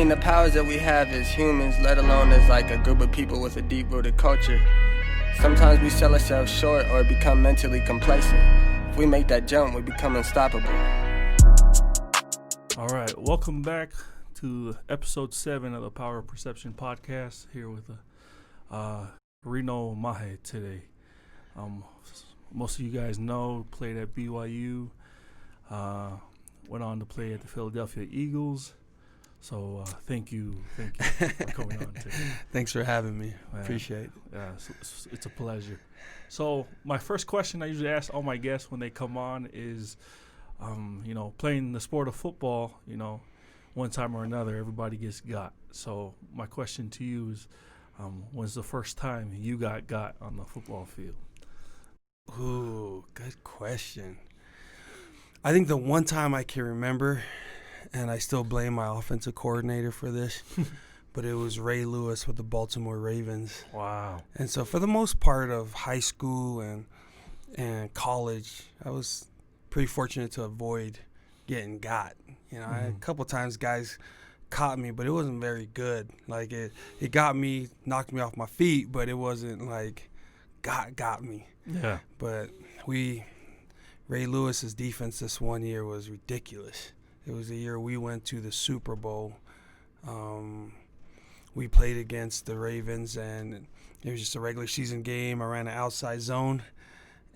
mean, the powers that we have as humans, let alone as like a group of people with a deep-rooted culture, sometimes we sell ourselves short or become mentally complacent. If we make that jump, we become unstoppable. All right, welcome back to episode 7 of the Power of Perception podcast. Here with Reno Mahe today. Most of you guys know, played at BYU, went on to play at the Phildelphia Eagles. So thank you for coming on today. Thanks for having me. Appreciate it. Yeah, it's a pleasure. So my first question I usually ask all my guests when they come on is, playing the sport of football, one time or another, everybody gets got. So my question to you is, when's the first time you got on the football field? Ooh, good question. I think the one time I can remember, and I still blame my offensive coordinator for this, but it was Ray Lewis with the Baltimore Ravens. Wow. And so for the most part of high school and college, I was pretty fortunate to avoid getting got. A couple times guys caught me, but it wasn't very good. Like it got me, knocked me off my feet, but it wasn't like got me. Yeah. But Ray Lewis's defense this one year was ridiculous. It was the year we went to the Super Bowl. We played against the Ravens, and it was just a regular season game. I ran an outside zone,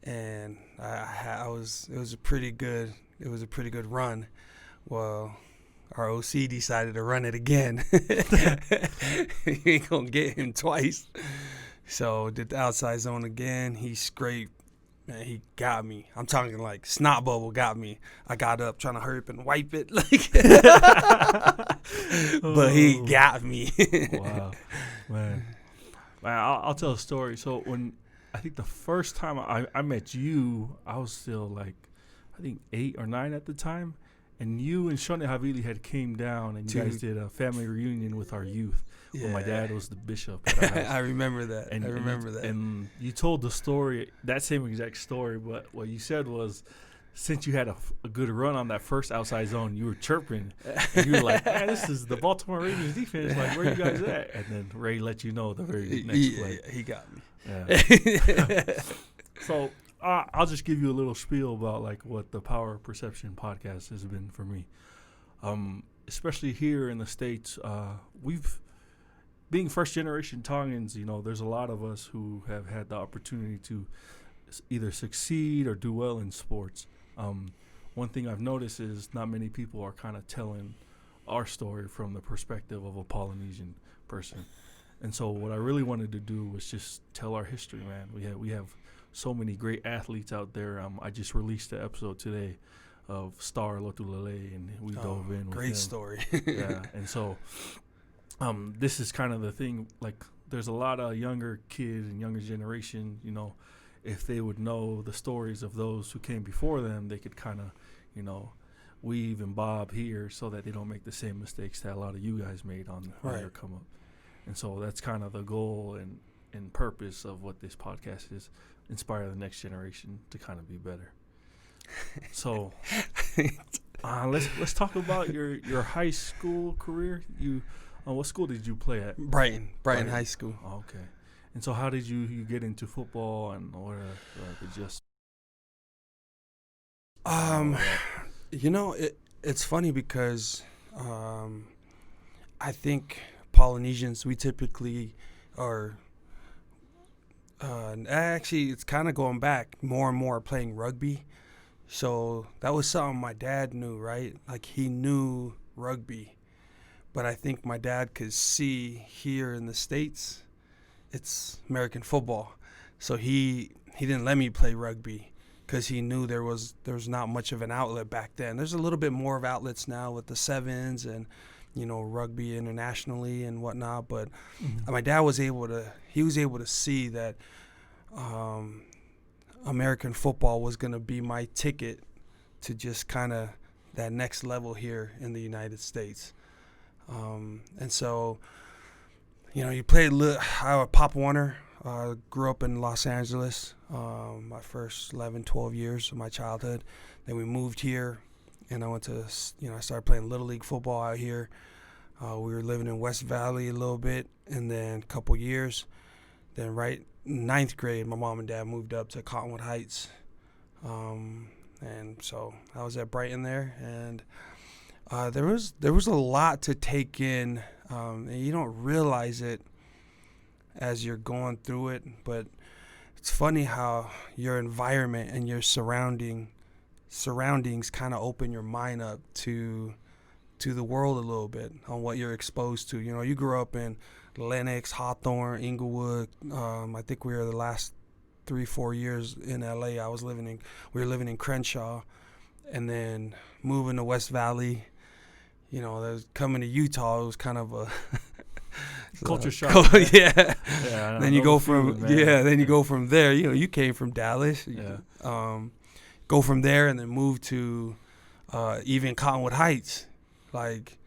and it was a pretty good run. Well, our OC decided to run it again. You ain't gonna get him twice. So did the outside zone again. He scraped. Man, he got me. I'm talking like snot bubble got me. I got up trying to hurry up and wipe it, but he got me. Wow, man. I'll tell a story. So when I think the first time I met you, I was still I think 8 or 9 at the time, and you and Shone Havili had came down, and you guys did a family reunion with our youth. Yeah. When my dad was the bishop. I remember that. And you told the story, that same exact story, but what you said was, since you had a good run on that first outside zone, you were chirping. And you were like, man, this is the Baltimore Ravens defense. Like, where you guys at? And then Ray let you know the very next play. He got me. Yeah. So I'll just give you a little spiel about what the Power of Perception podcast has been for me. Especially here in the States, being first-generation Tongans, there's a lot of us who have had the opportunity to either succeed or do well in sports. One thing I've noticed is not many people are kind of telling our story from the perspective of a Polynesian person. And so what I really wanted to do was just tell our history, man. We have so many great athletes out there. I just released the episode today of Star Lotulele, and we dove in with great him. Story. Yeah, and so this is kind of the thing, there's a lot of younger kids and younger generation, if they would know the stories of those who came before them, they could kind of, weave and bob here so that they don't make the same mistakes that a lot of you guys made on their come up. And so that's kind of the goal and purpose of what this podcast is, inspire the next generation to kind of be better. So let's talk about your high school career. What school did you play at? Brighton High School. Oh, okay. And so how did you get into football, and what are the just? It's funny because I think Polynesians, we typically are actually it's kind of going back more and more playing rugby. So that was something my dad knew, right? He knew rugby. But I think my dad could see here in the States, it's American football. So he didn't let me play rugby because he knew there was not much of an outlet back then. There's a little bit more of outlets now with the sevens and, rugby internationally and whatnot. But my dad was able to see that American football was going to be my ticket to just kind of that next level here in the United States. And so, you played Pop Warner. Grew up in Los Angeles, my first 11, 12 years of my childhood. Then we moved here, and I went to, I started playing Little League football out here. We were living in West Valley a little bit, and then a couple years. Then right in ninth grade, my mom and dad moved up to Cottonwood Heights. And so I was at Brighton there, and there was a lot to take in, and you don't realize it as you're going through it, but it's funny how your environment and your surroundings kind of open your mind up to the world a little bit on what you're exposed to. You know, you grew up in Lenox, Hawthorne, Inglewood. I think we were the last 3-4 years in LA. We were living in Crenshaw, and then moving to West Valley. You know, coming to Utah, it was kind of a culture shock. Yeah. Then you go from then you go from there. You know, you came from Dallas. Yeah. Go from there and then move to even Cottonwood Heights, like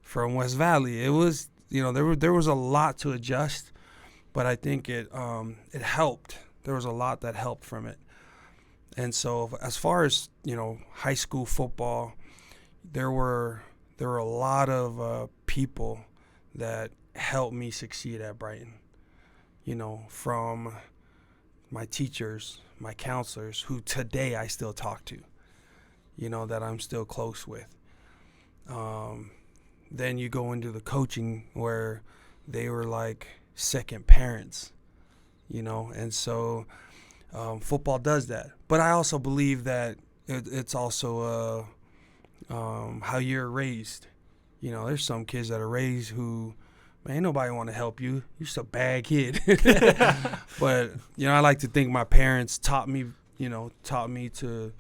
from West Valley. It was, you know, there was a lot to adjust, but I think it helped. There was a lot that helped from it. And so as far as, you know, high school football, there were a lot of people that helped me succeed at Brighton. You know, from my teachers, my counselors, who today I still talk to, you know, that I'm still close with. Then you go into the coaching where they were like second parents, you know, and so football does that. But I also believe that it's also how you're raised. You know, there's some kids that are raised who, man, ain't nobody want to help you. You're just a bad kid. But, you know, I like to think my parents taught me to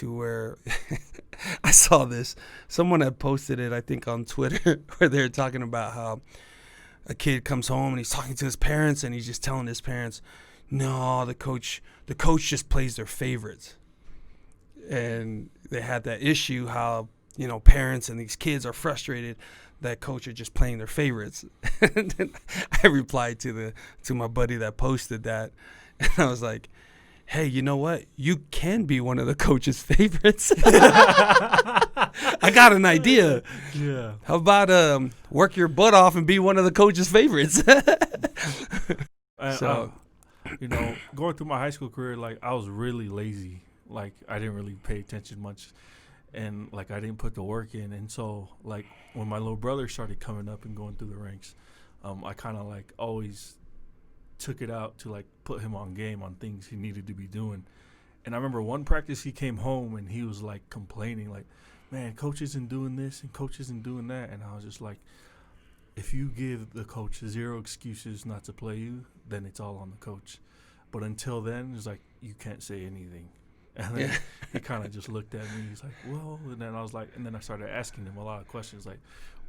where I saw this. Someone had posted it, I think, on Twitter, where they're talking about how a kid comes home and he's talking to his parents and he's just telling his parents, no, the coach just plays their favorites. And they had that issue how, you know, parents and these kids are frustrated that coach are just playing their favorites. And then I replied to my buddy that posted that, and I was like, hey, you know what? You can be one of the coach's favorites. I got an idea. Yeah. How about work your butt off and be one of the coach's favorites? So, you know, going through my high school career, like, I was really lazy. Like, I didn't really pay attention much, and like, I didn't put the work in. And so, like, when my little brother started coming up and going through the ranks, I kind of like always took it out to like put him on game on things he needed to be doing. And I remember one practice he came home and he was like complaining, like, man, coach isn't doing this and coach isn't doing that. And I was just like, if you give the coach 0 excuses not to play you, then it's all on the coach. But until then, it's like, you can't say anything. And then he kind of just looked at me. He's like, well, and then I was like, and then I started asking him a lot of questions, like,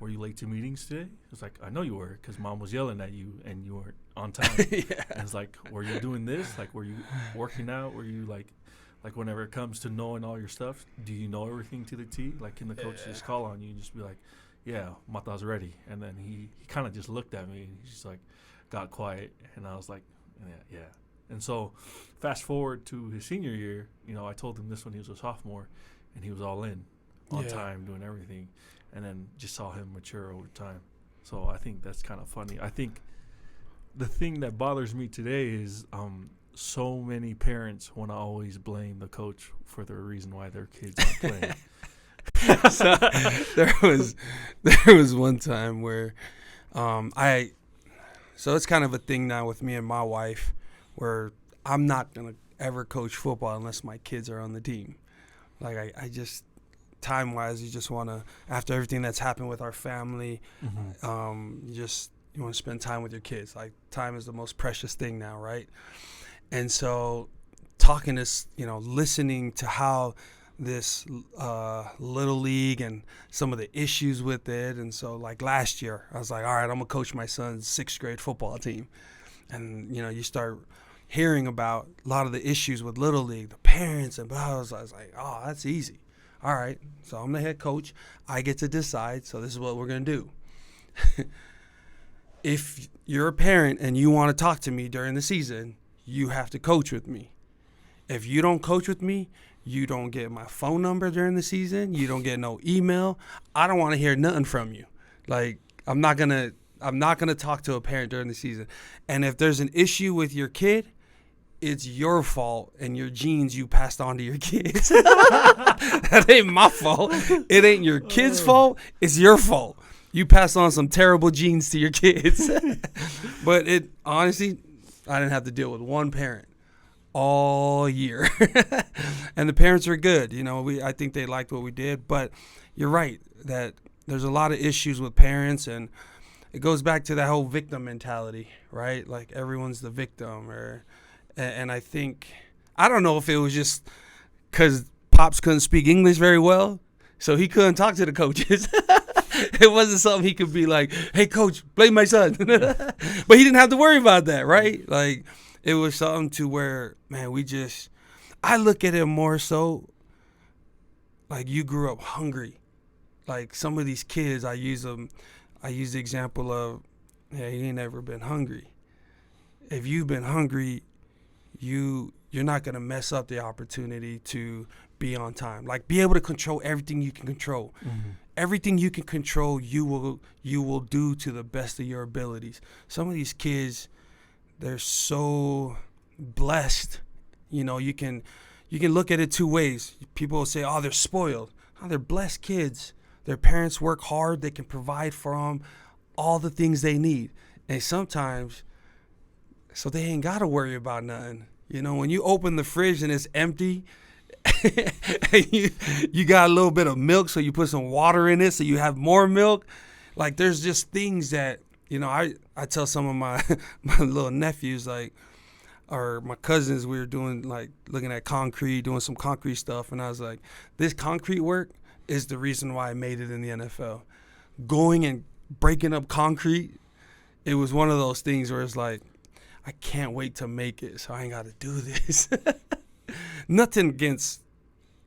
were you late to meetings today? It's like, I know you were, because mom was yelling at you and you weren't on time. Yeah. And it's like, were you doing this? Like, were you working out? Were you like whenever it comes to knowing all your stuff, do you know everything to the T? Like, can the coach just call on you and just be like, yeah, Mata's ready? And then he kind of just looked at me and he just like got quiet. And I was like, yeah. And so fast forward to his senior year, you know, I told him this when he was a sophomore, and he was all in on time, doing everything, and then just saw him mature over time. So I think that's kind of funny. I think the thing that bothers me today is so many parents want to always blame the coach for the reason why their kids aren't playing. So, there was one time where so it's kind of a thing now with me and my wife, where I'm not going to ever coach football unless my kids are on the team. Like, I just, time-wise, you just want to, after everything that's happened with our family, you want to spend time with your kids. Like, time is the most precious thing now, right? And so talking to, listening to how this Little League and some of the issues with it. And so, like, last year, I was like, all right, I'm going to coach my son's 6th grade football team. And, you start hearing about a lot of the issues with Little League, the parents, and blah. I was like, oh, that's easy. All right, so I'm the head coach. I get to decide, so this is what we're going to do. If you're a parent and you want to talk to me during the season, you have to coach with me. If you don't coach with me, You don't get my phone number during the season. You don't get no email. I don't want to hear nothing from you. Like, I'm not gonna talk to a parent during the season. And if there's an issue with your kid, it's your fault and your genes you passed on to your kids. That ain't my fault. It ain't your kid's fault. It's your fault. You passed on some terrible genes to your kids. But it honestly, I didn't have to deal with one parent all year. And the parents were good. You know, I think they liked what we did. But you're right that there's a lot of issues with parents, and it goes back to that whole victim mentality, right? Like, everyone's the victim. And I think, I don't know if it was just because Pops couldn't speak English very well, so he couldn't talk to the coaches. It wasn't something he could be like, hey, coach, blame my son. But he didn't have to worry about that, right? Like, it was something to where, man, I look at it more so like you grew up hungry. Like, some of these kids, I use the example of, yeah, you ain't never been hungry. If you've been hungry, you're not going to mess up the opportunity to be on time. Like, be able to control everything you can control. Mm-hmm. Everything you can control, you will do to the best of your abilities. Some of these kids, they're so blessed. You know, you can look at it two ways. People will say, oh, they're spoiled. Oh, they're blessed kids. Their parents work hard. They can provide for them all the things they need. And sometimes, so they ain't got to worry about nothing. You know, when you open the fridge and it's empty, and you got a little bit of milk, so you put some water in it so you have more milk. Like, there's just things that, you know, I tell some of my little nephews, like, or my cousins, we were doing, like, looking at concrete, doing some concrete stuff, and I was like, this concrete work is the reason why I made it in the NFL. Going and breaking up concrete, it was one of those things where it's like, I can't wait to make it, so I ain't got to do this. Nothing against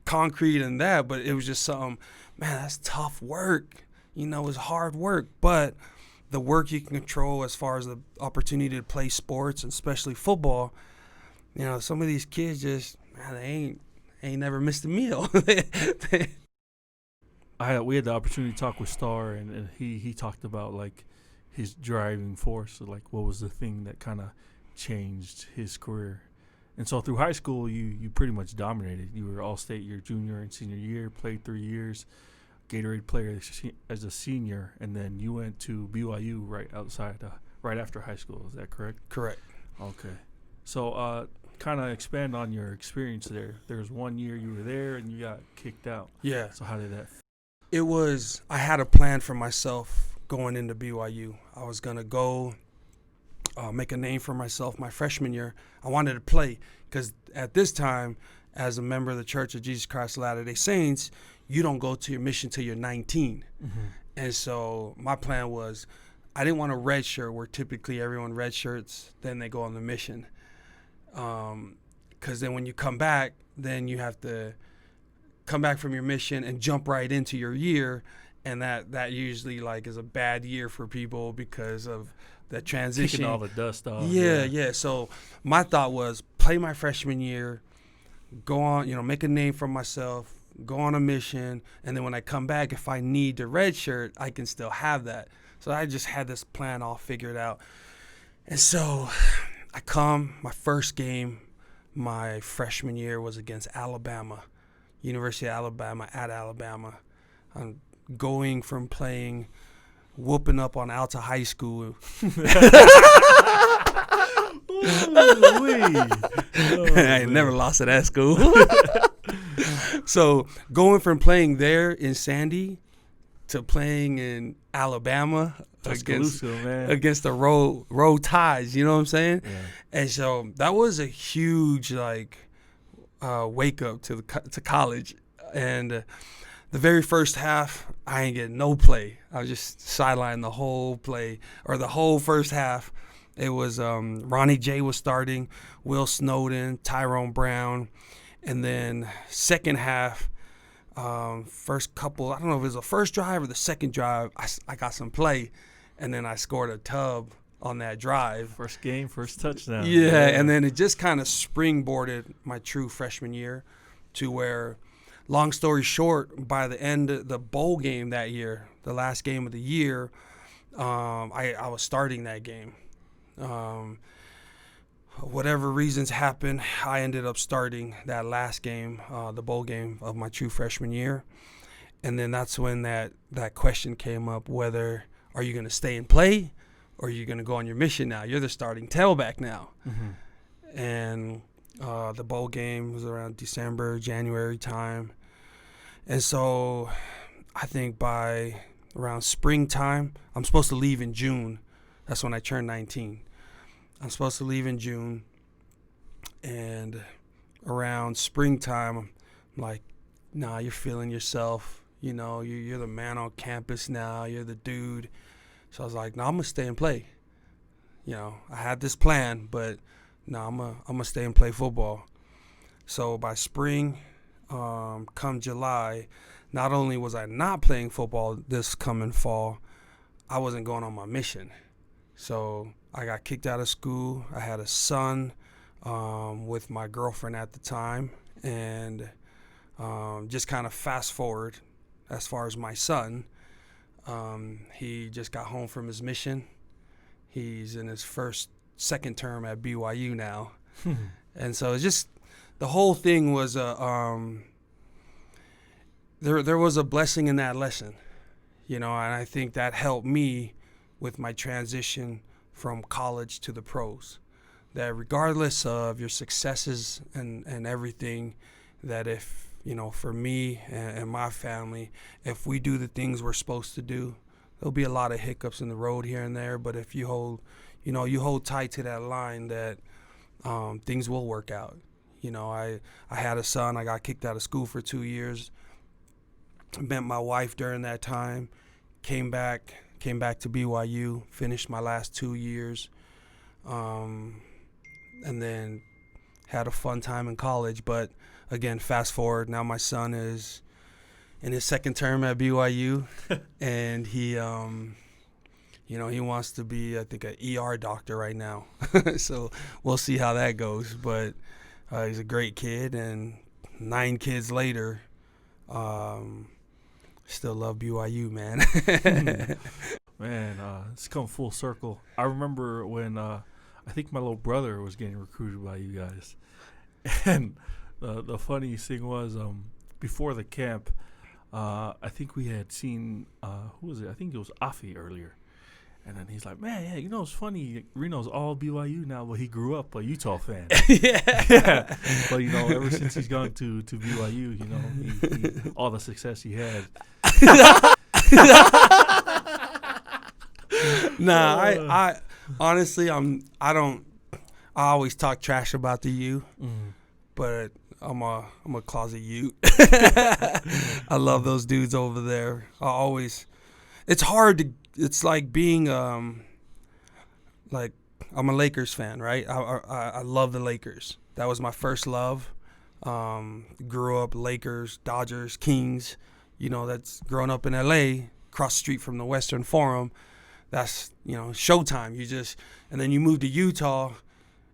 concrete and that, but it was just something, man, that's tough work. You know, it's hard work, but the work you can control as far as the opportunity to play sports, and especially football, you know, some of these kids just, man, they ain't never missed a meal. We had the opportunity to talk with Star, and he talked about, like, his driving force, so, like, what was the thing that kind of changed his career. And so through high school, you pretty much dominated. You were All-State your junior and senior year, played 3 years, Gatorade player as a senior, and then you went to BYU right after high school. Is that correct? Correct. Okay. So kind of expand on your experience there. There was 1 year you were there and you got kicked out. Yeah. So how did that? I had a plan for myself going into BYU. I was going to go make a name for myself my freshman year. I wanted to play because at this time, as a member of the Church of Jesus Christ of Latter-day Saints, you don't go to your mission till you're 19. Mm-hmm. And so my plan was, I didn't want a red shirt where typically everyone red shirts, then they go on the mission. Because then when you come back, then you have to come back from your mission and jump right into your year. And that usually, like, is a bad year for people because of that transition. Kicking all the dust off. Yeah. So my thought was play my freshman year, go on, you know, make a name for myself, go on a mission, and then when I come back, if I need the red shirt, I can still have that. So I just had this plan all figured out. And so my first game my freshman year was against Alabama, University of Alabama at Alabama. I'm going from playing whooping up on Alta High School. I never lost at that school. So going from playing there in Sandy to playing in Alabama against the roll Ties, you know what I'm saying? Yeah. And so that was a huge wake up to college. And the very first half, I ain't getting no play. I was just sidelined the whole play, or the whole first half. It was Ronnie J was starting, Will Snowden, Tyrone Brown. And then second half, first couple, I don't know if it was the first drive or the second drive, I got some play. And then I scored a tub on that drive. First game, first touchdown. Yeah, and then it just kind of springboarded my true freshman year. to where, long story short, by the end of the bowl game that year, the last game of the year, I was starting that game. Whatever reasons happened, I ended up starting that last game, the bowl game of my true freshman year. And then that's when that question came up, whether are you going to stay and play or are you going to go on your mission now? You're the starting tailback now. Mm-hmm. And the bowl game was around December, January time. And so I think by around springtime, I'm supposed to leave in June. That's when I turned 19. I'm supposed to leave in June. And around springtime, I'm like, nah, you're feeling yourself. You know, you're the man on campus now. You're the dude. So I was like, no, I'm going to stay and play. You know, I had this plan, but no, I'm gonna stay and play football. So by spring, come July, not only was I not playing football this coming fall, I wasn't going on my mission. So I got kicked out of school. I had a son with my girlfriend at the time. And just kind of fast forward as far as my son, he just got home from his mission. He's in his second term at BYU now. And so it's just, the whole thing was there was a blessing in that lesson, you know, and I think that helped me with my transition from college to the pros. That regardless of your successes and everything, that if, you know, for me and my family, if we do the things we're supposed to do, there'll be a lot of hiccups in the road here and there, but if you hold tight to that line, that things will work out. You know, I had a son. I got kicked out of school for 2 years. Met my wife during that time. Came back to BYU. Finished my last 2 years, and then had a fun time in college. But again, fast forward. Now my son is in his second term at BYU, and he, you know, he wants to be, I think, an ER doctor right now. So we'll see how that goes. But he's a great kid, and 9 kids later, still love BYU, man. Man, it's come full circle. I remember when I think my little brother was getting recruited by you guys, and the funniest thing was before the camp, I think we had seen who was it? I think it was Afi earlier. And then he's like, man, yeah, you know, it's funny. Reno's all BYU now, but he grew up a Utah fan. Yeah. But, you know, ever since he's gone to BYU, you know, he all the success he had. Nah, I honestly, I always talk trash about the U, but I'm a closet Ute. I love those dudes over there. It's hard to. It's like being like, I'm a Lakers fan, right? I love the Lakers. That was my first love. Grew up Lakers, Dodgers, Kings. You know, that's growing up in LA, across the street from the Western Forum. That's, you know, showtime. And then you move to Utah.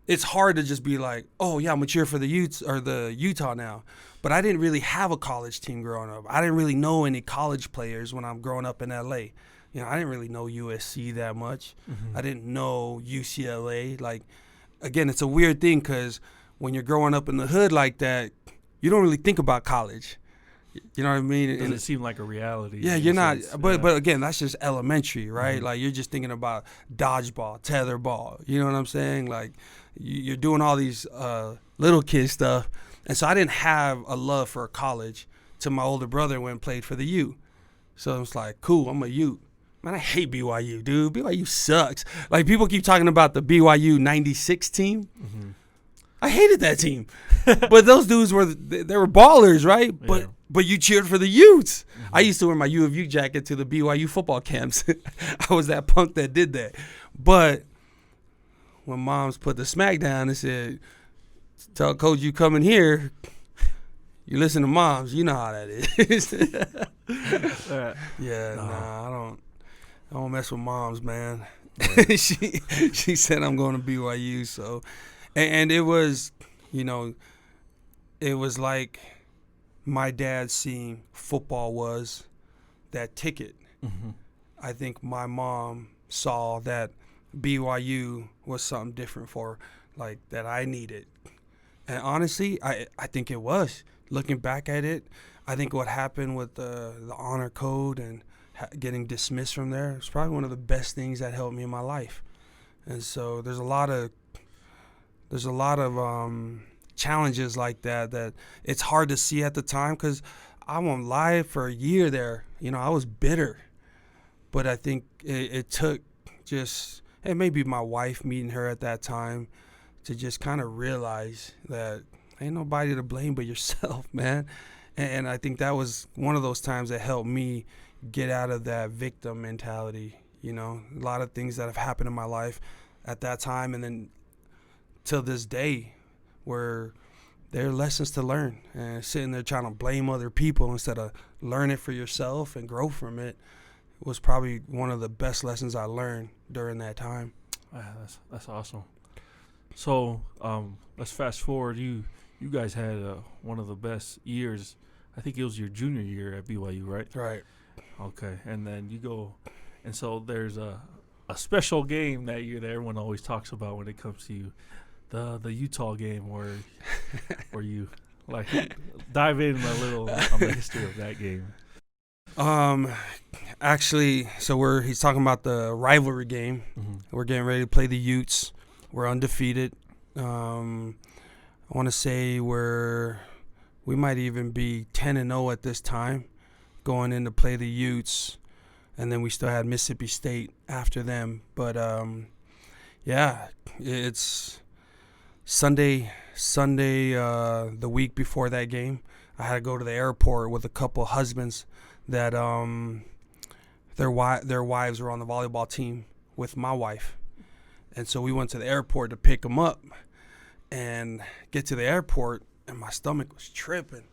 It's hard to just be like, oh yeah, I'm gonna cheer for the Utah now. But I didn't really have a college team growing up. I didn't really know any college players when I'm growing up in LA. You know, I didn't really know USC that much. Mm-hmm. I didn't know UCLA. Like, again, it's a weird thing because when you're growing up in the hood like that, you don't really think about college. You know what I mean? It doesn't seem like a reality. Yeah, you're not. But again, that's just elementary, right? Mm-hmm. Like, you're just thinking about dodgeball, tetherball. You know what I'm saying? Like, you're doing all these little kid stuff. And so I didn't have a love for a college till my older brother went and played for the U. So it's like, cool, I'm a Ute. Man, I hate BYU, dude. BYU sucks. Like, people keep talking about the BYU 96 team. Mm-hmm. I hated that team. But those dudes were ballers, right? Yeah. But you cheered for the Utes. Mm-hmm. I used to wear my U of U jacket to the BYU football camps. I was that punk that did that. But when moms put the smack down and said, tell coach you coming here, you listen to moms. You know how that is. I don't mess with moms, man. Yeah. she said I'm going to BYU, so and it was, you know, it was like my dad seeing football was that ticket. Mm-hmm. I think my mom saw that BYU was something different for, like, that I needed. And honestly, I think it was. Looking back at it, I think what happened with the honor code and getting dismissed from there is probably one of the best things that helped me in my life. And so there's a lot of challenges like that it's hard to see at the time, because I won't lie, for a year there, I was bitter. But I think it took just, and maybe my wife meeting her at that time, to just kind of realize that ain't nobody to blame but yourself, man. And I think that was one of those times that helped me get out of that victim mentality. A lot of things that have happened in my life at that time, and then till this day, where there are lessons to learn, and sitting there trying to blame other people instead of learn it for yourself and grow from it was probably one of the best lessons I learned during that time. That's awesome. So let's fast forward. You guys had one of the best years. I think it was your junior year at BYU, right? Right. Okay, and then you go, and so there's a special game that year that everyone always talks about when it comes to you, the Utah game where you like dive in a little on the history of that game. Actually, so he's talking about the rivalry game. Mm-hmm. We're getting ready to play the Utes. We're undefeated. I want to say we might even be 10-0 at this time, going in to play the Utes, and then we still had Mississippi State after them. But yeah, it's Sunday. The week before that game, I had to go to the airport with a couple of husbands that their wives were on the volleyball team with my wife. And so we went to the airport to pick them up and get to the airport, and my stomach was tripping.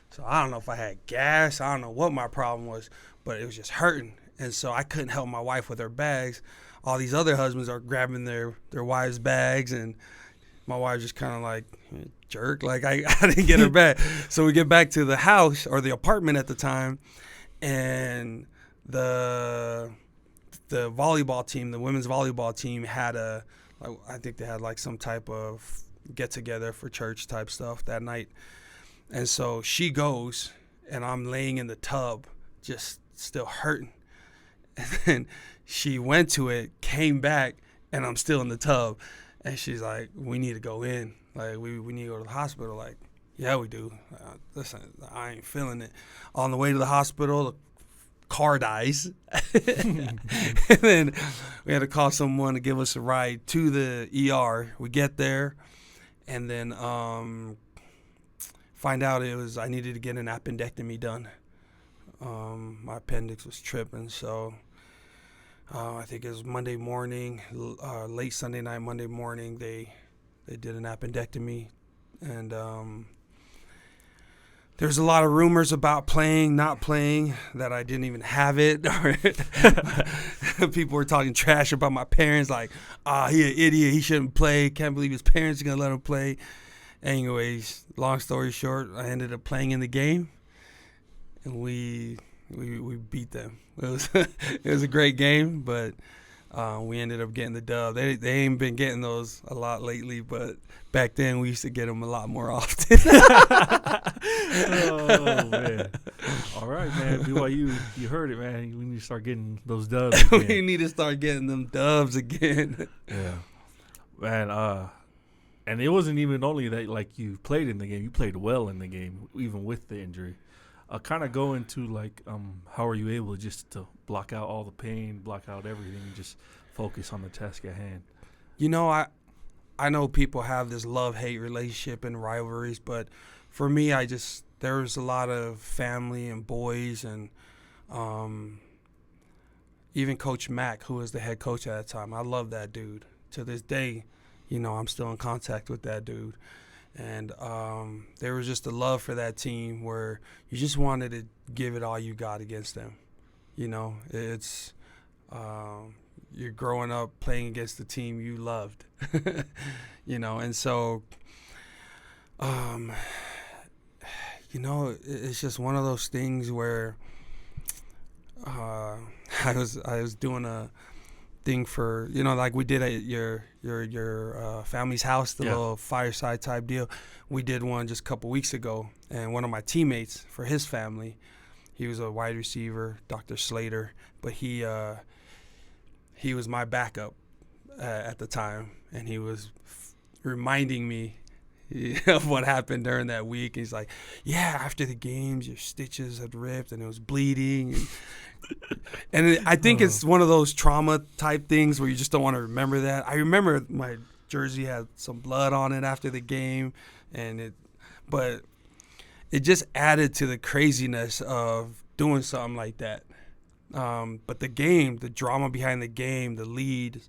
So I don't know if I had gas. I don't know what my problem was, but it was just hurting. And so I couldn't help my wife with her bags. All these other husbands are grabbing their wives' bags, and my wife just kind of like, jerk, like I didn't get her bag. So we get back to the house, or the apartment at the time, and the volleyball team, the women's volleyball team, had I think they had like some type of get together for church type stuff that night. And so she goes, and I'm laying in the tub, just still hurting. And then she went to it, came back, and I'm still in the tub. And she's like, we need to go in. Like, we need to go to the hospital. Like, yeah, we do. Listen, I ain't feeling it. On the way to the hospital, the car dies. And then we had to call someone to give us a ride to the ER. We get there, and then find out I needed to get an appendectomy done. My appendix was tripping, so I think it was Monday morning, late Sunday night, Monday morning, they did an appendectomy. And there's a lot of rumors about playing, not playing, that I didn't even have it. People were talking trash about my parents, like, he an idiot, he shouldn't play, can't believe his parents are going to let him play. Anyways, long story short, I ended up playing in the game, and we beat them. It was a great game, but we ended up getting the dub. They ain't been getting those a lot lately, but back then we used to get them a lot more often. Oh, man. All right, man. BYU, you heard it, man. We need to start getting those dubs again. We need to start getting them dubs again. Yeah. Man, and it wasn't even only that, like, you played in the game. You played well in the game, even with the injury. Kind of go into, like, how are you able just to block out all the pain, block out everything, and just focus on the task at hand? I know people have this love-hate relationship and rivalries, but for me, there was a lot of family and boys, and even Coach Mack, who was the head coach at that time. I love that dude. To this day, I'm still in contact with that dude. And there was just a love for that team where you just wanted to give it all you got against them. It's you're growing up playing against the team you loved, and so It's just one of those things where I was doing a thing for, like we did at your family's house, the little fireside type deal. We did one just a couple weeks ago, and one of my teammates for his family, he was a wide receiver, Dr. Slater, but he was my backup at the time, and he was reminding me of what happened during that week. He's like, yeah, after the games, your stitches had ripped and it was bleeding. And I think it's one of those trauma type things where you just don't want to remember that. I remember my jersey had some blood on it after the game, but it just added to the craziness of doing something like that. But the game, the drama behind the game, the lead,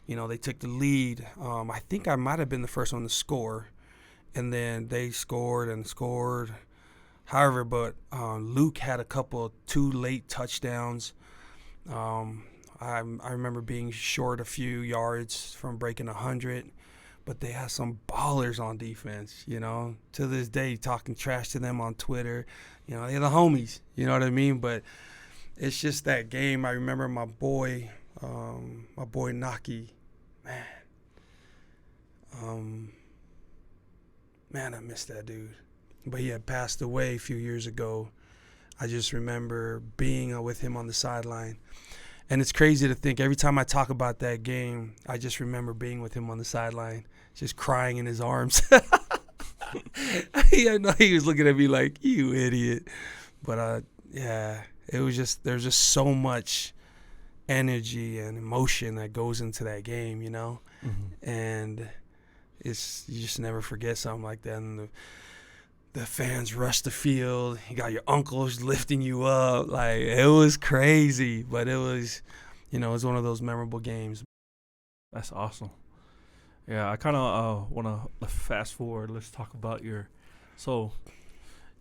they took the lead. I think I might have been the first one to score. And then they scored. However, but Luke had two late touchdowns. I remember being short a few yards from breaking 100, but they had some ballers on defense, To this day, talking trash to them on Twitter. They're the homies, you know what I mean? But it's just that game. I remember my boy Naki, man, I miss that dude. But he had passed away a few years ago. I just remember being with him on the sideline. And it's crazy to think every time I talk about that game, I just remember being with him on the sideline, just crying in his arms. I know he was looking at me like, you idiot. But, there's just so much energy and emotion that goes into that game, Mm-hmm. And you just never forget something like that. And the fans rushed the field. You got your uncles lifting you up. Like, it was crazy, but it was, it was one of those memorable games. That's awesome. Yeah, I kind of want to fast forward. Let's talk about so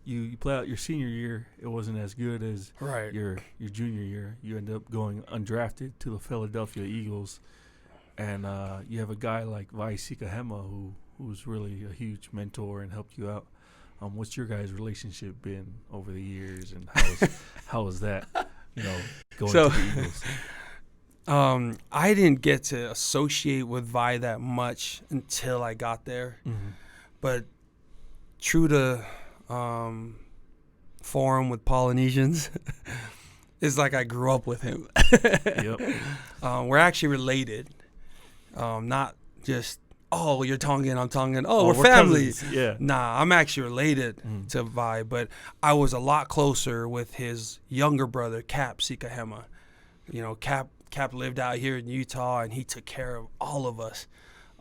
you play out your senior year. It wasn't as good as your junior year. You ended up going undrafted to the Phildelphia Eagles. And you have a guy like Vai Sikaheta who's really a huge mentor and helped you out. What's your guys' relationship been over the years, and how is that, going to the Eagles? I didn't get to associate with Vi that much until I got there. Mm-hmm. But true to form with Polynesians, it's like I grew up with him. Yep. We're actually related. Not just, you're Tongan, I'm Tongan. We're family. Cousins. Yeah. Nah, I'm actually related to Vi, but I was a lot closer with his younger brother, Cap Sikaheta. Cap lived out here in Utah, and he took care of all of us,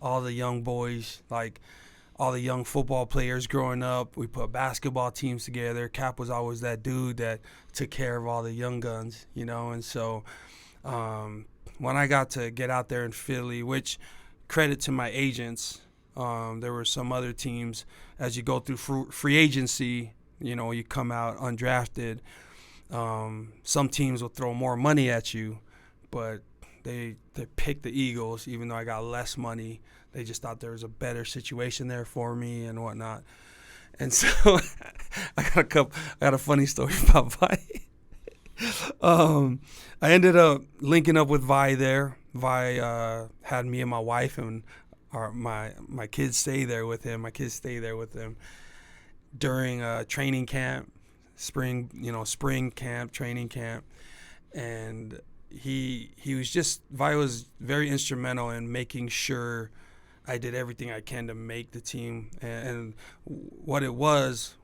all the young boys, like all the young football players growing up. We put basketball teams together. Cap was always that dude that took care of all the young guns, and so when I got to get out there in Philly, which credit to my agents, there were some other teams. As you go through free agency, you come out undrafted. Some teams will throw more money at you, but they picked the Eagles, even though I got less money. They just thought there was a better situation there for me and whatnot. And so I got a funny story about Vi. I ended up linking up with Vi there. Vi had me and my wife and my kids stay there with him. My kids stay there with him during training camp, spring camp, training camp, and Vi was very instrumental in making sure I did everything I can to make the team. And what it was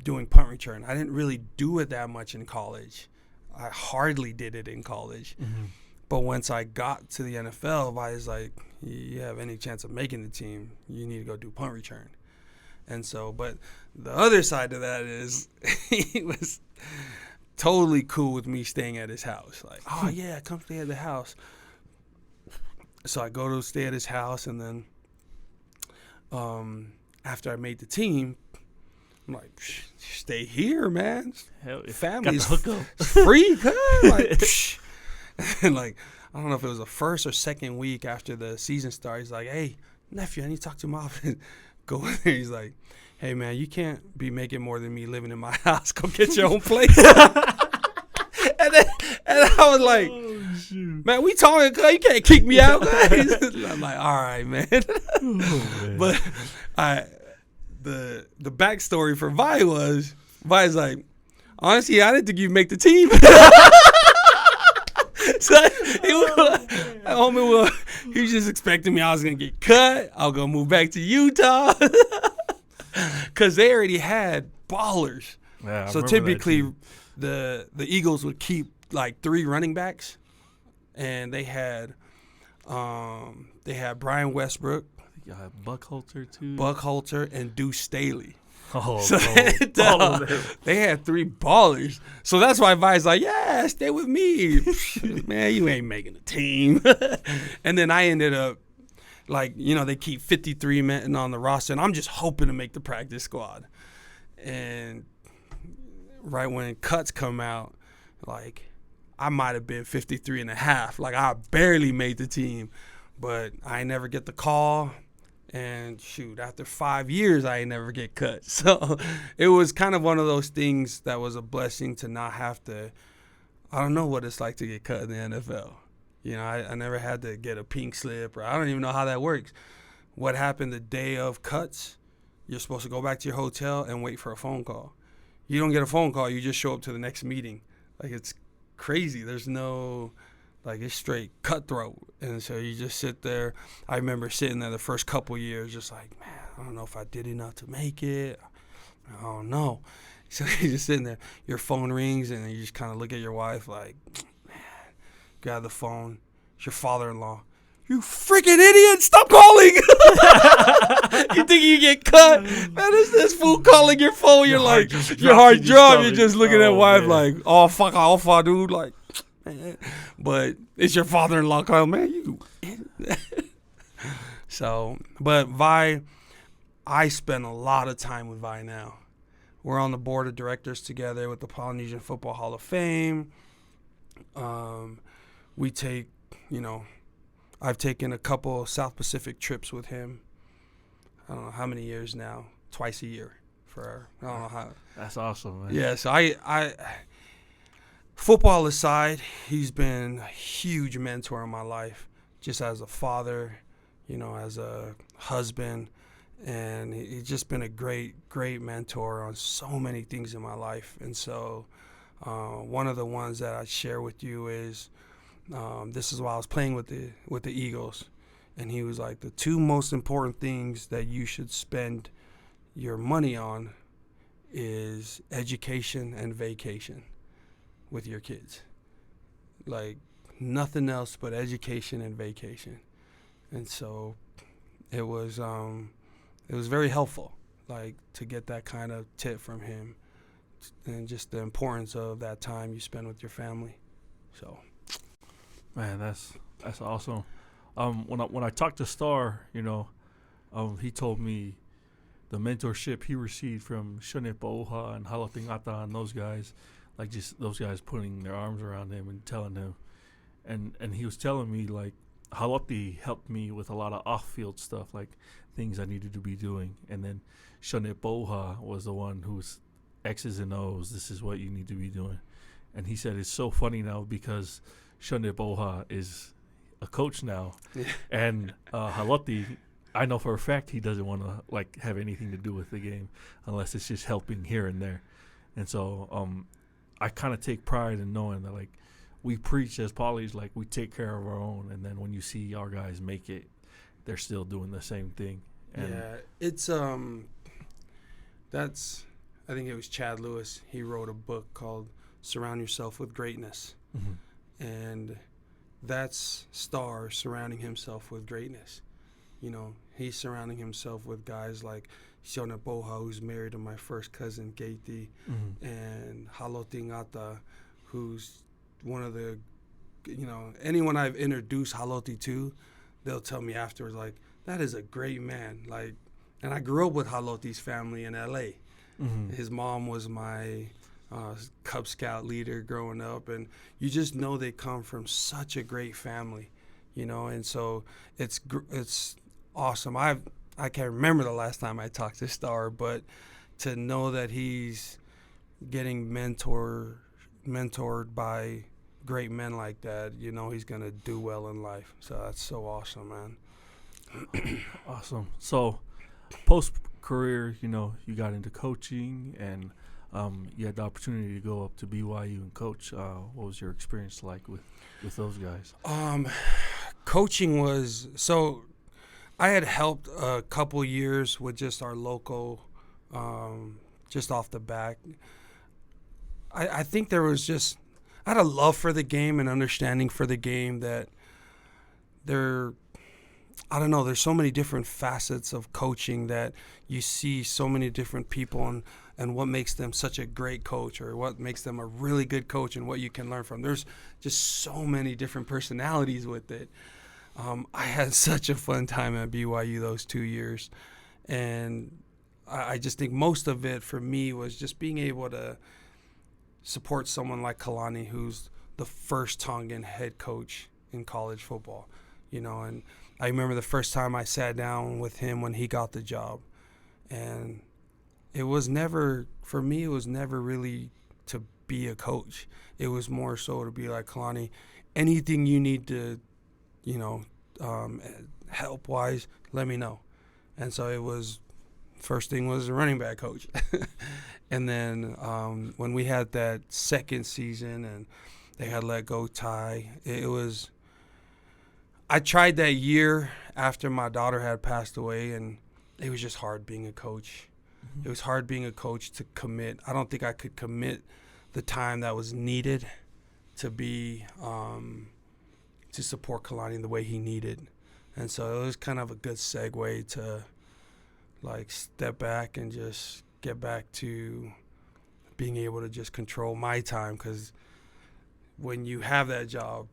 doing punt return. I didn't really do it that much in college. I hardly did it in college. Mm-hmm. But once I got to the NFL, I was like, you have any chance of making the team, you need to go do punt return. And so, but the other side of that is he was totally cool with me staying at his house. Like, oh, yeah, come stay at the house. So I go to stay at his house, and then after I made the team, I'm like, stay here, man. Hell, family's hookup. Free, like, and like, I don't know if it was the first or second week after the season started. He's like, hey, nephew, I need to talk to my office. Go in there. He's like, hey, man, you can't be making more than me living in my house. Go get your own place. And I was like, man, we talking, cuz you can't kick me out, guys. I'm like, all right, man. But the backstory for Vi's like, honestly, I didn't think you'd make the team. So he was just expecting me. I was gonna get cut. I was gonna move back to Utah because they already had ballers. Yeah, so typically, the Eagles would keep like 3 running backs, and they had Brian Westbrook, Buckhalter too. Buckhalter and Deuce Staley. Oh, So they had 3 ballers. So that's why Vi's like, yeah, stay with me. Man, you ain't making a team. And then I ended up, like, they keep 53 men on the roster, and I'm just hoping to make the practice squad. And right when cuts come out, like, I might have been 53 and a half. Like, I barely made the team. But I never get the call. And shoot, after 5 years, I ain't never get cut. So it was kind of one of those things that was a blessing to not have to. I don't know what it's like to get cut in the NFL. I never had to get a pink slip, or I don't even know how that works. What happened the day of cuts, you're supposed to go back to your hotel and wait for a phone call. You don't get a phone call, you just show up to the next meeting. Like, it's crazy. There's no... Like, it's straight cutthroat. And so you just sit there. I remember sitting there the first couple years just like, man, I don't know if I did enough to make it. I don't know. So you're just sitting there. Your phone rings, and you just kind of look at your wife like, man, grab the phone. It's your father-in-law. You freaking idiot. Stop calling. You think you get cut? Man, is this fool calling your phone? You're like, your heart dropped. You're just looking at wife like, oh, fuck off, dude. Like, but it's your father-in-law calling, man. You. So, but Vi, I spend a lot of time with Vi now. We're on the board of directors together with the Polynesian Football Hall of Fame. We take, I've taken a couple South Pacific trips with him. I don't know how many years now. Twice a year for I don't know how. That's awesome, man. Yeah, so I football aside, he's been a huge mentor in my life, just as a father, as a husband, and he's just been a great mentor on so many things in my life. And so one of the ones that I share with you is this is while I was playing with the Eagles, and he was like, the 2 most important things that you should spend your money on is education and vacation with your kids. Like, nothing else but education and vacation. And so it was very helpful, like, to get that kind of tip from him, and just the importance of that time you spend with your family. So, man, that's awesome. When I talked to Star, he told me the mentorship he received from Shane Pauha and Halotingata and those guys, like, just those guys putting their arms around him and telling him. And he was telling me, like, Haloti helped me with a lot of off-field stuff, like things I needed to be doing. And then Shane Pauha was the one who was X's and O's, this is what you need to be doing. And he said it's so funny now because Shane Pauha is a coach now. Yeah. And Haloti, I know for a fact he doesn't want to, like, have anything to do with the game unless it's just helping here and there. And so I kind of take pride in knowing that, like, we preach as polys, like, we take care of our own, and then when you see our guys make it, they're still doing the same thing. And yeah, it's that's, I think it was Chad Lewis. He wrote a book called Surround Yourself with Greatness. Mm-hmm. And that's Star surrounding himself with greatness. He's surrounding himself with guys like Shone Pauha, who's married to my first cousin, Keiti, mm-hmm. and Halotingata, who's one of the, anyone I've introduced Haloti to, they'll tell me afterwards, like, that is a great man. Like, and I grew up with Haloti's family in L.A. Mm-hmm. His mom was my Cub Scout leader growing up, and you just know they come from such a great family, and so it's awesome. I can't remember the last time I talked to Star, but to know that he's getting mentored by great men like that, you know he's going to do well in life. So that's so awesome, man. Awesome. So post-career, you know, you got into coaching and you had the opportunity to go up to BYU and coach. What was your experience like with those guys? Coaching was, so I had helped a couple years with just our local, just off the back. I think there was just, I had a love for the game and understanding for the game that I don't know, there's so many different facets of coaching that you see so many different people and what makes them such a great coach or what makes them a really good coach and what you can learn from. There's just so many different personalities with it. I had such a fun time at BYU those 2 years. And I just think most of it for me was just being able to support someone like Kalani, who's the first Tongan head coach in college football, you know. And I remember the first time I sat down with him when he got the job. And it was never, for me, it was never really to be a coach. It was more so to be like, Kalani, anything you need to, you know, help-wise, let me know. And so it was, first thing was a running back coach. And then when we had that second season and they had let go Ty, it was, I tried that year after my daughter had passed away, and it was just hard being a coach. Mm-hmm. It was hard being a coach to commit. I don't think I could commit the time that was needed to be to support Kalani the way he needed. And so it was kind of a good segue to like step back and just get back to being able to just control my time, because when you have that job,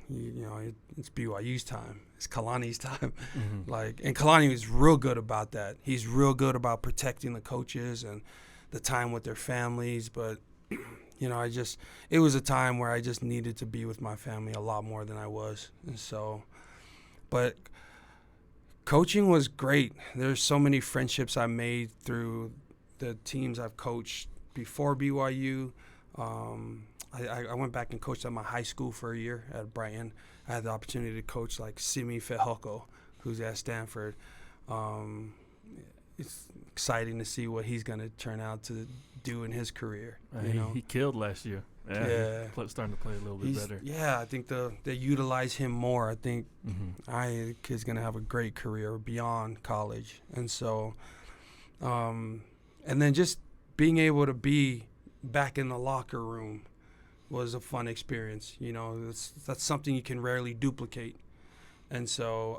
you know, it's BYU's time. It's Kalani's time. Mm-hmm. Like, and Kalani is real good about that. He's real good about protecting the coaches and the time with their families. But, you know, it was a time where I just needed to be with my family a lot more than I was. And so, but coaching was great. There's so many friendships I made through the teams I've coached before BYU. I went back and coached at my high school for a year at Brighton. I had the opportunity to coach like Simi Fehoko, who's at Stanford. It's exciting to see what he's going to turn out to do in his career. He killed last year. Yeah. He's starting to play a little bit better. Yeah, I think they utilize him more. I think the kid's going to have a great career beyond college. And so, and then just being able to be back in the locker room was a fun experience. You know, that's something you can rarely duplicate. And so,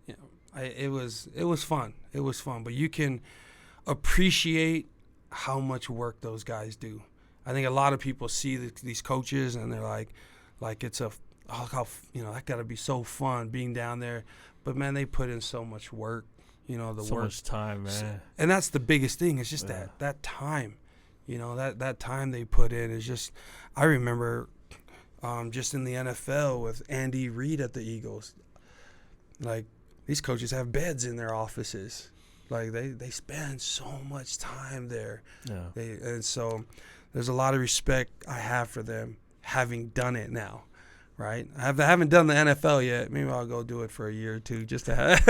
you know, it was fun. It was fun. But you can appreciate how much work those guys do. I think a lot of people see these coaches and they're like it's you know, that got to be so fun being down there. But man, they put in so much work. You know, so much time, man. And that's the biggest thing. It's just that time. You know, that time they put in is just, I remember just in the NFL with Andy Reid at the Eagles, like these coaches have beds in their offices. Like they spend so much time there. Yeah. And so there's a lot of respect I have for them having done it now. Right, I haven't done the NFL yet. Maybe I'll go do it for a year or two, just to have.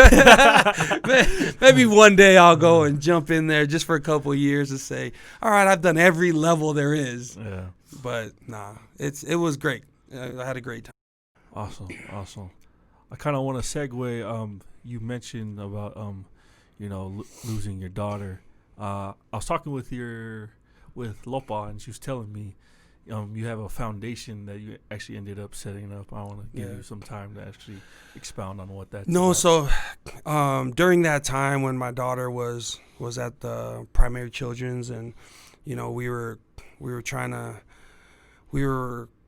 Maybe one day I'll go and jump in there just for a couple of years and say, "All right, I've done every level there is." Yeah. But nah, it was great. I had a great time. Awesome. I kind of want to segue. You mentioned about you know, losing your daughter. I was talking with Lopa, and she was telling me. You have a foundation that you actually ended up setting up. I want to give you some time to actually expound on what that's about. So during that time when my daughter was at the Primary Children's, and you know we were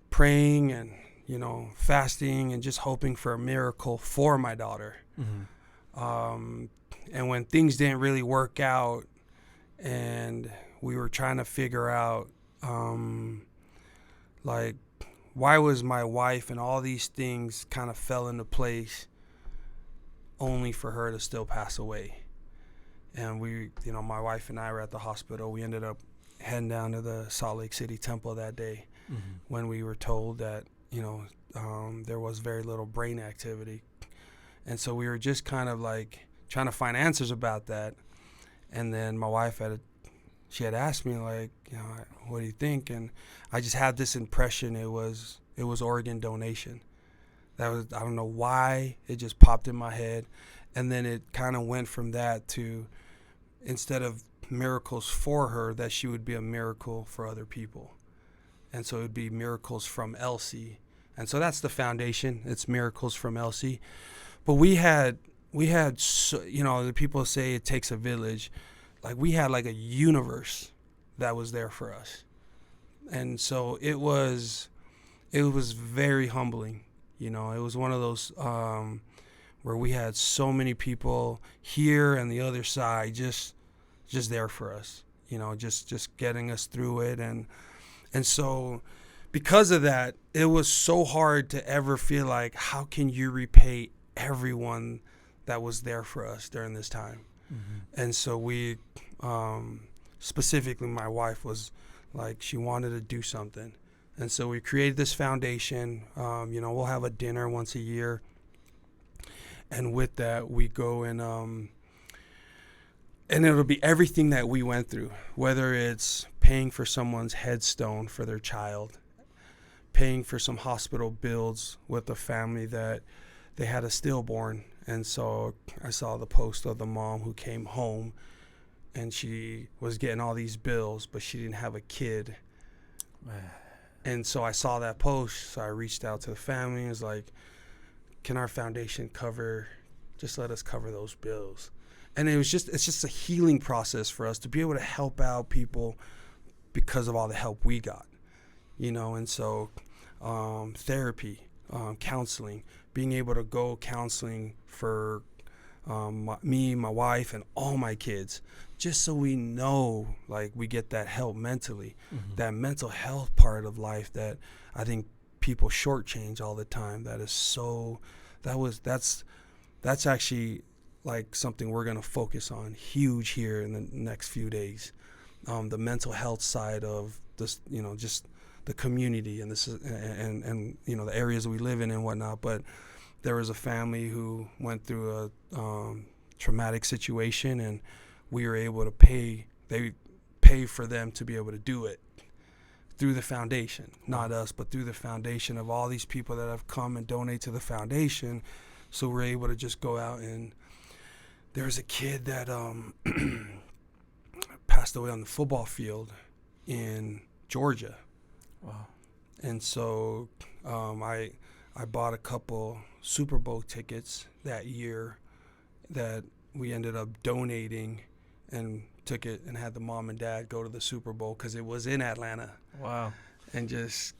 praying and, you know, fasting and just hoping for a miracle for my daughter. Mm-hmm. And when things didn't really work out, and we were trying to figure out like, why was my wife and all these things kind of fell into place? only for her to still pass away. And we, my wife and I were at the hospital. We ended up heading down to the Salt Lake City Temple that day when we were told that, there was very little brain activity. And so we were just kind of like trying to find answers about that. And then my wife had asked me, like, what do you think? And I just had this impression it was organ donation. I don't know why, it just popped in my head. And then it kind of went from that to, instead of miracles for her, that she would be a miracle for other people. And so it would be miracles from Elsie. And so that's the foundation. It's miracles from Elsie. But we had so, the people say it takes a village. Like, we had like a universe that was there for us. And so it was very humbling. It was one of those where we had so many people here and the other side just there for us, just getting us through it. And so because of that, it was so hard to ever feel like, how can you repay everyone that was there for us during this time? And so we, specifically my wife was like, she wanted to do something. And so we created this foundation. We'll have a dinner once a year. And with that, we go and it'll be everything that we went through, whether it's paying for someone's headstone for their child, paying for some hospital bills with a family that they had a stillborn. And so I saw the post of the mom who came home and she was getting all these bills, but she didn't have a kid. And so I saw that post, so I reached out to the family and was like, can our foundation let us cover those bills? And it's just a healing process for us to be able to help out people because of all the help we got, and so therapy, counseling, being able to go counseling for me, my wife, and all my kids, just so we know, like, we get that help mentally, that mental health part of life that I think people shortchange all the time. That's actually like something we're going to focus on huge here in the next few days. The mental health side of this, just the community and the areas we live in and whatnot. But there was a family who went through a traumatic situation, and we were able to pay for them to be able to do it through the foundation, not us, but through the foundation of all these people that have come and donate to the foundation. So we're able to just go out, and there's a kid that passed away on the football field in Georgia. Wow. And so I bought a couple Super Bowl tickets that year that we ended up donating, and took it and had the mom and dad go to the Super Bowl because it was in Atlanta. Wow. And just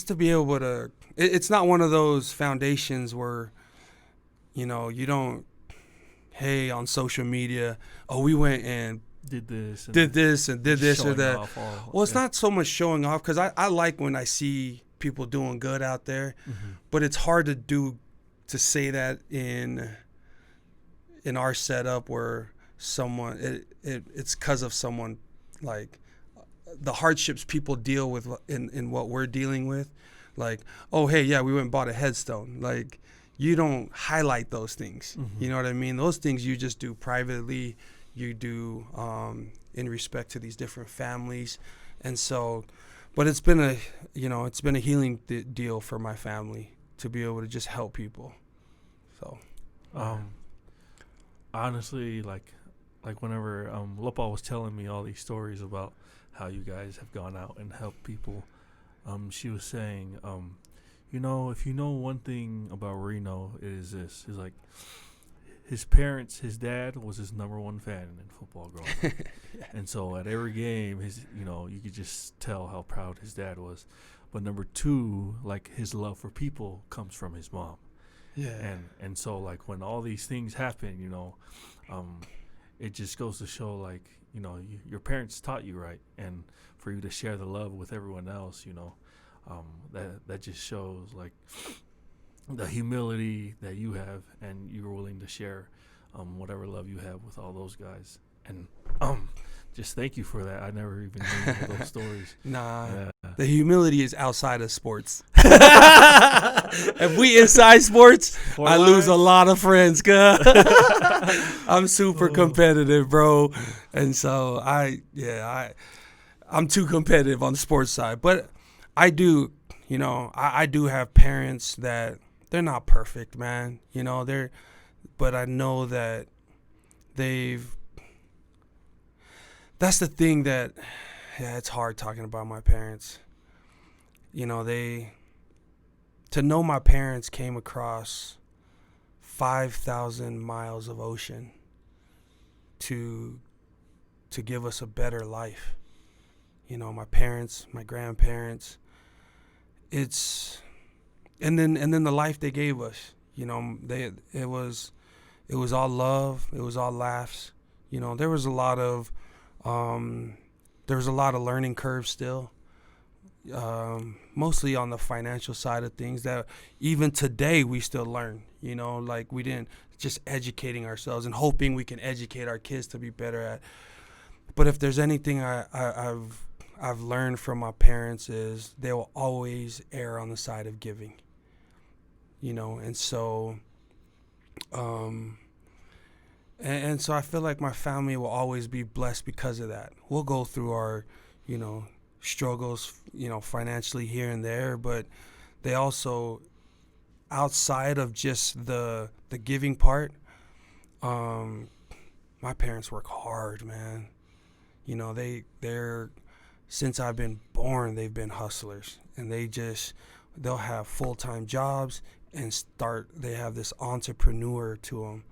to be able to, it's not one of those foundations where, you don't, hey, on social media, we went and did this or that. It's not so much showing off, because I like when I see people doing good out there, but it's hard to say that in our setup where someone, it's because of someone, like the hardships people deal with in what we're dealing with, like, oh, hey, yeah, we went and bought a headstone. Like, you don't highlight those things. You know what I mean? Those things you just do privately. You do in respect to these different families. And so, but it's been a healing deal for my family to be able to just help people. So, honestly, like whenever Lopa was telling me all these stories about how you guys have gone out and helped people, she was saying, if you know one thing about Reno, it is this. He's like, his dad was his number one fan in football growing up. Yeah. And so at every game, you could just tell how proud his dad was. But number two, like, his love for people comes from his mom. Yeah. And so, like, when all these things happen, it just goes to show, like, your parents taught you right. And for you to share the love with everyone else, that just shows, like, the humility that you have, and you're willing to share whatever love you have with all those guys. And just thank you for that. I never even knew those stories. Nah, Yeah. the humility is outside of sports. If we inside sports, I lose a lot of friends. I'm super competitive, bro, and so I'm too competitive on the sports side. But I do, I do have parents that they're not perfect, man. But I know that that's the thing that, it's hard talking about my parents. To know my parents came across 5,000 miles of ocean to give us a better life. My parents, my grandparents, and then the life they gave us. It was all love, it was all laughs. There was a lot of learning curves still. Mostly on the financial side of things that even today we still learn, like we didn't just educating ourselves and hoping we can educate our kids to be better at. But if there's anything I've learned from my parents is they will always err on the side of giving, and so, and so I feel like my family will always be blessed because of that. We'll go through our, struggles, financially here and there, but they also, outside of just the giving part, my parents work hard, man. They're since I've been born, they've been hustlers, and they'll have full-time jobs and they have this entrepreneur to them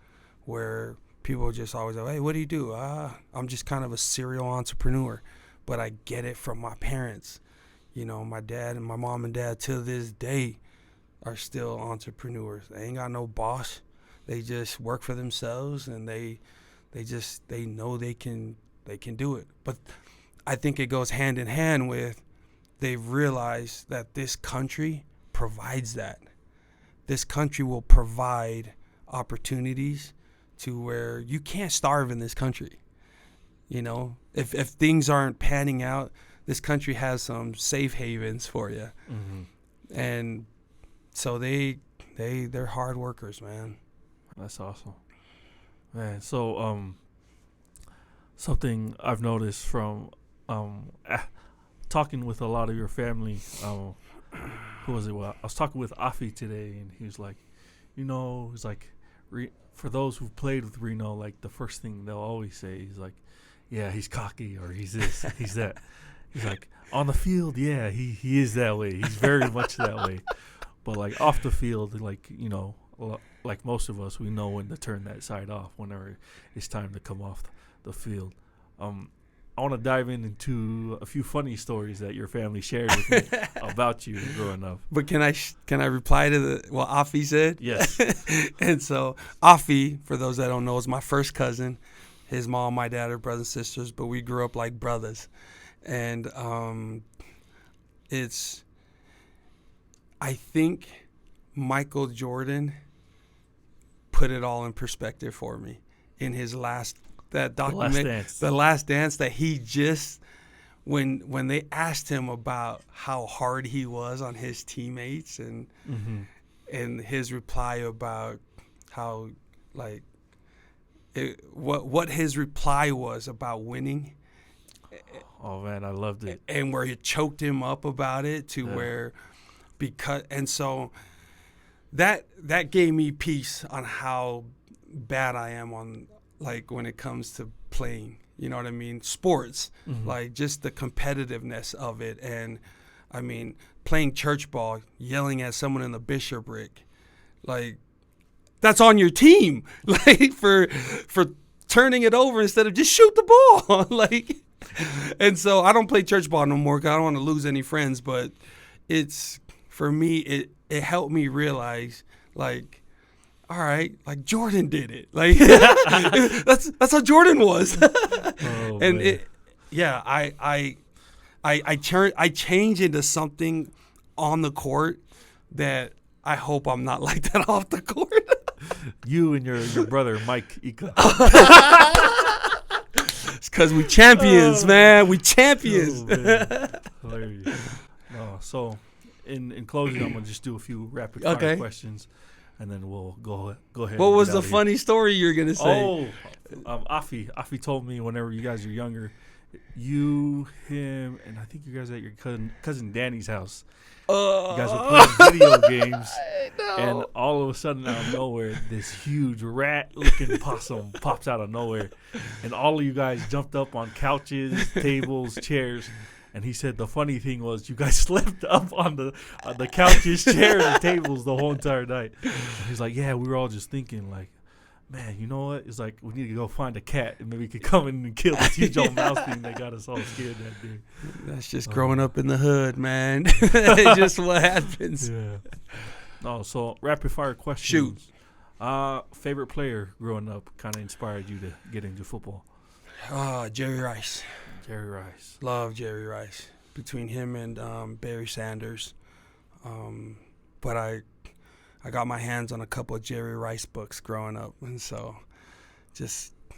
where people just always go, hey, what do you do? I'm just kind of a serial entrepreneur. But I get it from my parents. My dad and my mom and dad to this day are still entrepreneurs. They ain't got no boss. They just work for themselves, and they know they can do it. But I think it goes hand in hand with they've realized that this country provides that. This country will provide opportunities to where you can't starve in this country. If things aren't panning out, this country has some safe havens for you. Mm-hmm. And so they're hard workers, man. That's awesome, man. So something I've noticed from talking with a lot of your family. Who was it? Well, I was talking with Afi today, and he was like, he's like, for those who've played with Reno, like the first thing they'll always say is like, yeah, he's cocky, or he's this, he's that. He's like, on the field, yeah, he is that way. He's very much that way. But like off the field, like, like most of us, we know when to turn that side off whenever it's time to come off the field. I want to dive into a few funny stories that your family shared with me about you growing up. But can I reply to what Afi said? Yes. And so Afi, for those that don't know, is my first cousin. His mom, my dad are brothers and sisters, but we grew up like brothers. And I think Michael Jordan put it all in perspective for me in his that document, The Last Dance, that he just, when they asked him about how hard he was on his teammates and his reply about how like what his reply was about winning. Oh man, I loved it. And where he choked him up about it to where and so that gave me peace on how bad I am on, like, when it comes to playing, you know what I mean? Sports, like just the competitiveness of it. And I mean, playing church ball, yelling at someone in the bishopric, like that's on your team, like for turning it over instead of just shoot the ball. Like, and so I don't play church ball no more 'cause I don't want to lose any friends, but for me, it helped me realize, like, all right, like Jordan did it. Like that's how Jordan was. And man. I change into something on the court that I hope I'm not like that off the court. You and your brother, Mike Ika. It's because we champions, man. We champions. Hilarious. So, in closing, I'm going to just do a few rapid-fire questions, and then we'll go ahead. What was the funny story you were going to say? Afi told me whenever you guys are younger, you, him, and I think you guys at your cousin Danny's house. You guys were playing video games, and all of a sudden, out of nowhere, this huge rat-looking possum pops out of nowhere, and all of you guys jumped up on couches, tables, chairs, and he said the funny thing was you guys slept up on the couches, chairs, and tables the whole entire night. And he's like, yeah, we were all just thinking, like, man, you know what? It's like we need to go find a cat and maybe we could come in and kill the huge old mouse thing that got us all scared that day. That's just growing up in the hood, man. It's just what happens. Yeah. No, so rapid fire questions. Shoot. Favorite player growing up kind of inspired you to get into football? Jerry Rice. Jerry Rice. Love Jerry Rice. Between him and Barry Sanders. But I got my hands on a couple of Jerry Rice books growing up, and so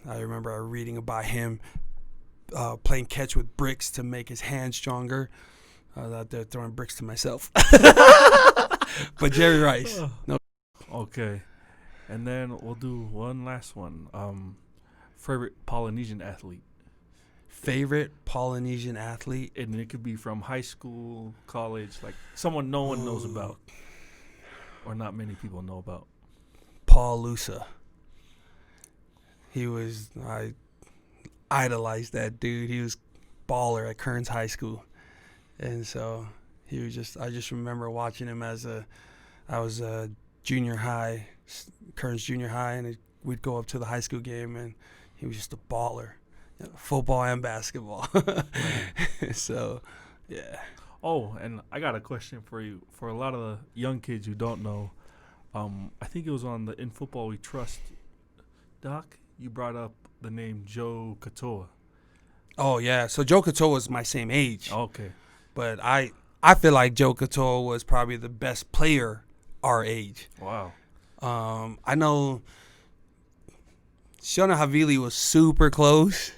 I remember reading about him playing catch with bricks to make his hands stronger. I was out there throwing bricks to myself. But Jerry Rice. No. Okay. And then we'll do one last one. Favorite Polynesian athlete? Favorite Polynesian athlete? And it could be from high school, college, like someone no one knows about. Or not many people know about. Paul Lusa. I idolized that dude. He was baller at Kearns High School. And so I just remember watching him I was a junior high, Kearns Junior High, and we'd go up to the high school game, and he was just a baller. Football and basketball. So, yeah. Oh, and I got a question for you. For a lot of the young kids who don't know, I think it was on the In Football We Trust doc, you brought up the name Joe Katoa. Oh, yeah. So Joe Katoa was my same age. Okay. But I feel like Joe Katoa was probably the best player our age. Wow. I know Shona Havili was super close.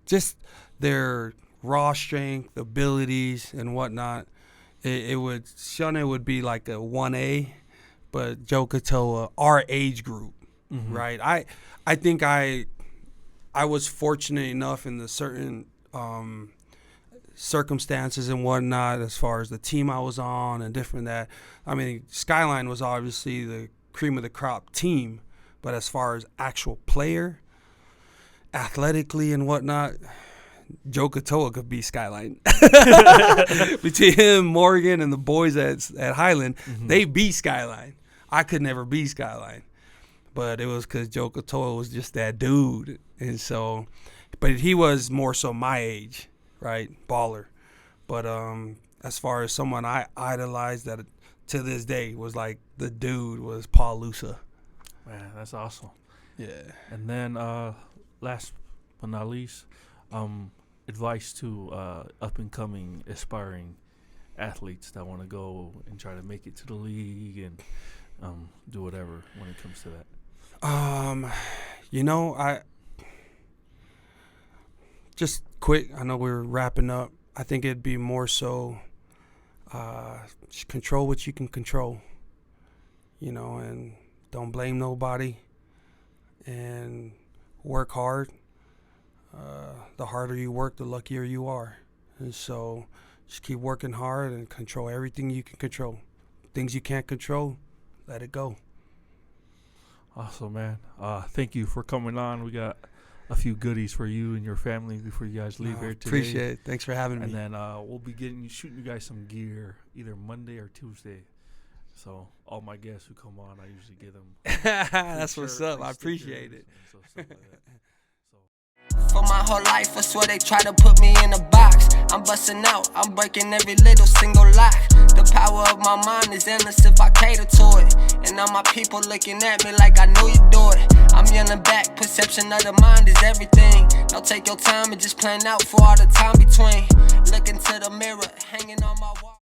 Just their raw strength, abilities, and whatnot. Shona would be like a 1A, but Joe Katoa, our age group, right? I think I was fortunate enough in the certain circumstances and whatnot, as far as the team I was on and different that. I mean, Skyline was obviously the cream of the crop team, but as far as actual player, athletically and whatnot, Joe Katoa could be Skyline. Between him, Morgan, and the boys at Highland, they beat Skyline. I could never be Skyline. But it was because Joe Katoa was just that dude. And so, but he was more so my age, right? Baller. But as far as someone I idolized that to this day was like the dude was Paul Lusa. Man, that's awesome. Yeah. And then last but not least, advice to up-and-coming, aspiring athletes that want to go and try to make it to the league and do whatever when it comes to that. I just quick. I know we're wrapping up. I think it'd be more so just control what you can control, and don't blame nobody, and work hard. The harder you work, the luckier you are. And so just keep working hard and control everything you can control. Things you can't control, let it go. Awesome, man. Thank you for coming on. We got a few goodies for you and your family before you guys leave here today. Appreciate it. Thanks for having me. And then we'll be shooting you guys some gear either Monday or Tuesday. So all my guests who come on, I usually give them. That's what's up. I appreciate it. So stuff like that. For my whole life, I swear they try to put me in a box. I'm busting out, I'm breaking every little single lock. The power of my mind is endless if I cater to it. And all my people looking at me like I knew you'd do it. I'm yelling back, perception of the mind is everything. Now take your time and just plan out for all the time between. Look into the mirror, hanging on my wall.